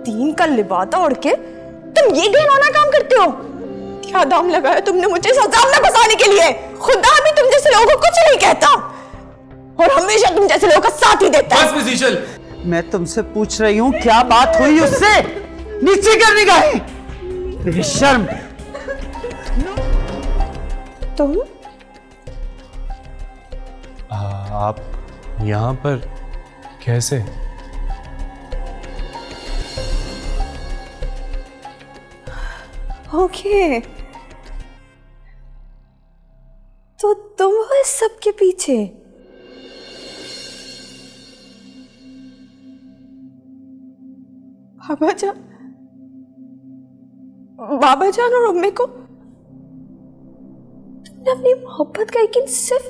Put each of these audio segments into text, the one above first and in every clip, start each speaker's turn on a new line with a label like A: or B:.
A: दीन का लिबादा ओढ़ के तुम ये घिनौना काम करते हो। क्या दाम लगाया तुमने मुझे सजाम में फंसाने के लिए। खुदा भी तुम जैसे लोगों को कुछ नहीं कहता और हमेशा तुम जैसे लोगों का साथ ही देता है।
B: बस शीशल,
C: मैं तुमसे पूछ रही हूँ क्या बात हुई उससे? नीचे कर निगाहें, बेशर्म।
A: तुम
B: आप यहाँ पर कैसे?
A: ओके, तो तुम हो इस सब के पीछे। बाबा जान और अम्मी को तुमने अपनी मोहब्बत का यकीन सिर्फ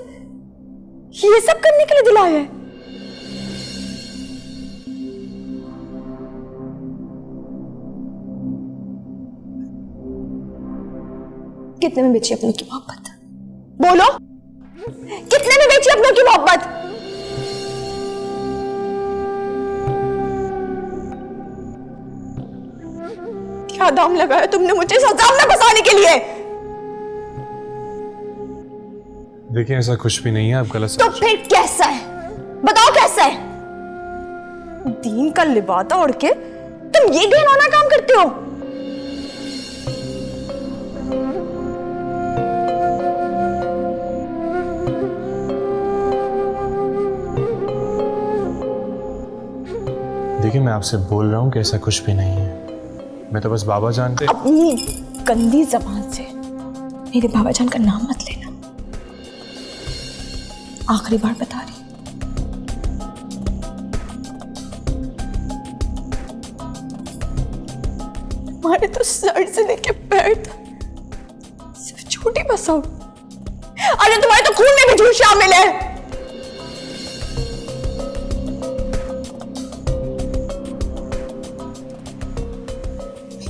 A: ये सब करने के लिए दिलाया है। कितने में बेची अपनों की मोहब्बत? बोलो, कितने में बेची अपनों की मोहब्बत? क्या दाम लगाया तुमने मुझे सजाम में फंसाने के लिए?
B: देखिए ऐसा कुछ भी नहीं है, आप गलत
A: तो फिर कैसा है? बताओ कैसा है? दीन का लिबादा ओढ़ के तुम ये घिनौना काम करते हो।
B: देखिए मैं आपसे बोल रहा हूँ कि ऐसा कुछ भी नहीं है। मैं तो बस बाबा जान पे
A: अपनी गंदी जबान से मेरे बाबा जान का नाम मत लेना। आखिरी बार बता रही। हमारे तो सर से लेके पैर तक सिर्फ छोटी बसाओ। अरे तुम्हारे तो खून में भी झूठ शामिल है।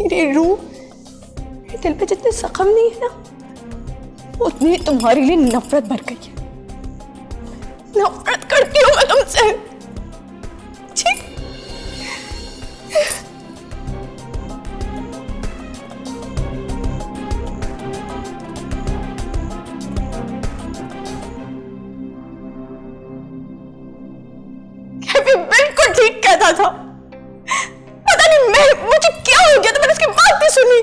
A: मेरी रूह, मेरे दिल पे जितने जख्म नहीं है ना, उतनी तुम्हारे लिए नफरत भर गई है। नफरत करती हूँ मैं तुमसे। ठीक? कैफी बिल्कुल ठीक कहता था। पता नहीं मुझे क्या हो गया तो मैंने उसकी बात नहीं सुनी।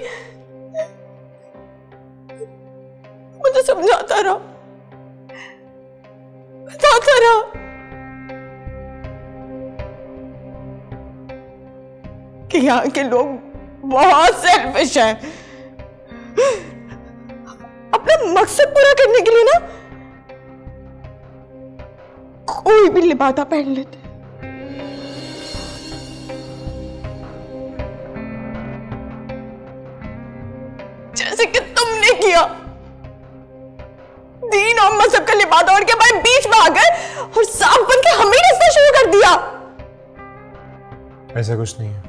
A: मुझे समझाता रहा, बताता रहा। कि यहाँ के लोग बहुत सेल्फिश हैं। अपना मकसद पूरा करने के लिए ना कोई भी लिबादा पहन लेते। जैसे कि तुमने किया। दीन और मजहब का लिबादा ओढ़ के हमारे बीच में आ गए और सांप बन के हमें रिश्ता शुरू कर दिया।
B: ऐसा कुछ नहीं है।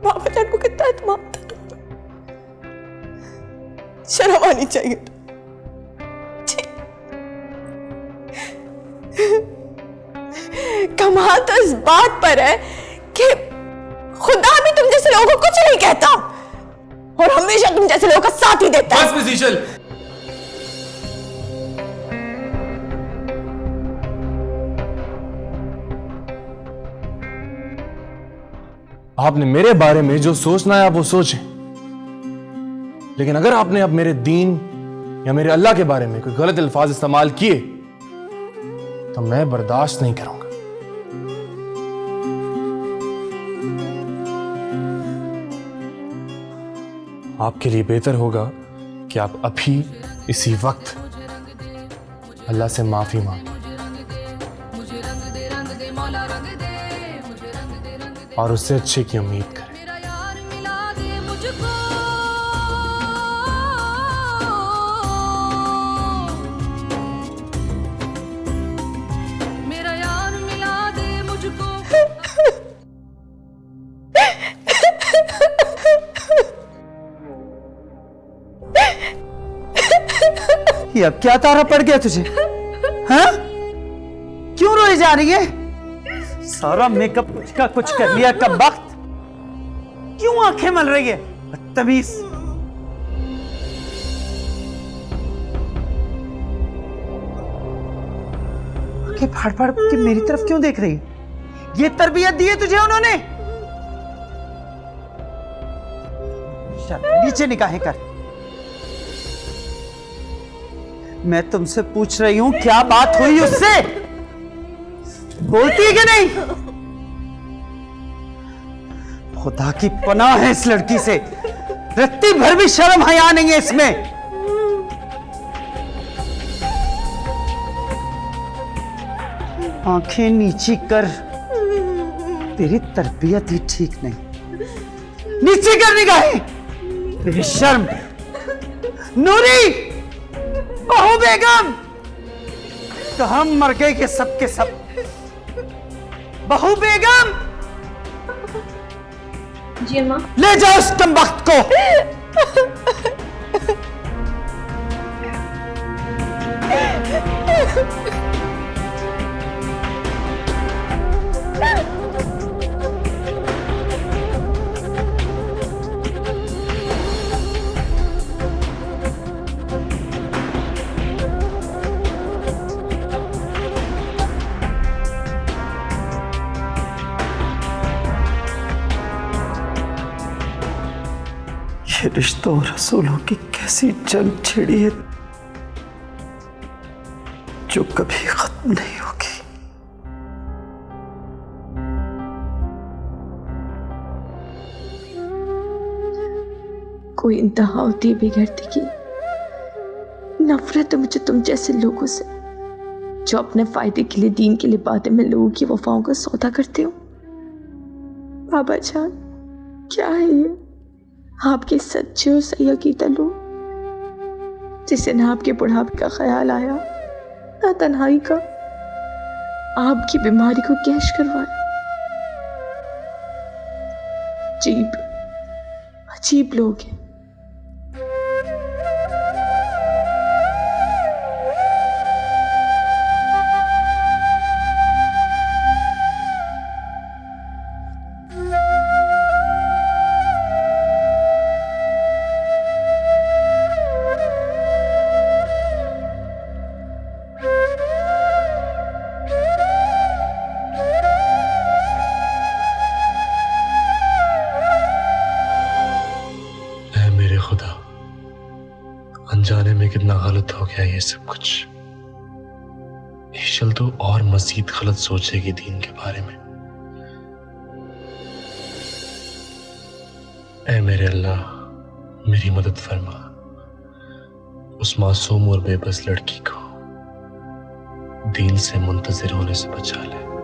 A: बाबा जान को कितना एतमाद था तुम पर। शर्म आनी चाहिए। कमाल तो इस बात पर है कि खुदा भी तुम जैसे लोगों को कुछ नहीं कहता और हमेशा तुम जैसे लोगों का साथ ही देता है।
B: बस शीशल, आपने मेरे बारे में जो सोचना है आप वो सोचें, लेकिन अगर आपने अब मेरे दीन या मेरे अल्लाह के बारे में कोई गलत अल्फाज इस्तेमाल किए तो मैं बर्दाश्त नहीं करूंगा। आपके लिए बेहतर होगा कि आप अभी इसी वक्त अल्लाह से माफी मांगें और उससे अच्छे की उम्मीद करें।
C: ये अब क्या तारा पड़ गया तुझे? हाँ? क्यों रोई जा रही है? सारा मेकअप का कुछ कर लिया कब वक्त। क्यों आंखें मल रही है बदतमीज। आंखें फाड़ फाड़ के मेरी तरफ क्यों देख रही है? ये तरबियत दी है तुझे उन्होंने? नीचे निगाहें कर। मैं तुमसे पूछ रही हूं क्या बात हुई उससे? बोलती है कि नहीं? खुदा की पनाह है इस लड़की से, रत्ती भर भी शर्म हया नहीं है इसमें। आंखें नीची कर, तेरी तरबियत ही ठीक नहीं। नीचे कर निगाहें बेशर्म। नूरी, बहू बेगम, तो हम मर गए के सब के सब। बहू बेगम,
A: जी मां।
C: ले जाओ उस कमबख्त को। ये रिश्तों और रसूलों की कैसी जंग छिड़ी है जो कभी खत्म नहीं होगी।
A: कोई इंतहा होती है बेगैरती की। नफरत है मुझे तुम जैसे लोगों से जो अपने फायदे के लिए, दीन के लिए बातें में लोगों की वफाओं का सौदा करते हो। बाबा जान, क्या है ये? आपके सच्चे और सही अकीदा लोग जिसे ना आपके बुढ़ापे का ख्याल आया, ना तन्हाई का, आपकी बीमारी को कैश करवाया। अजीब अजीब लोग हैं।
B: खुदा, अनजाने में कितना गलत हो गया ये सब कुछ। ईशल तो और मजीद गलत सोचेगी दीन के बारे में। ऐ मेरे अल्लाह, मेरी मदद फरमा, उस मासूम और बेबस लड़की को दीन से मुंतजिर होने से बचा ले।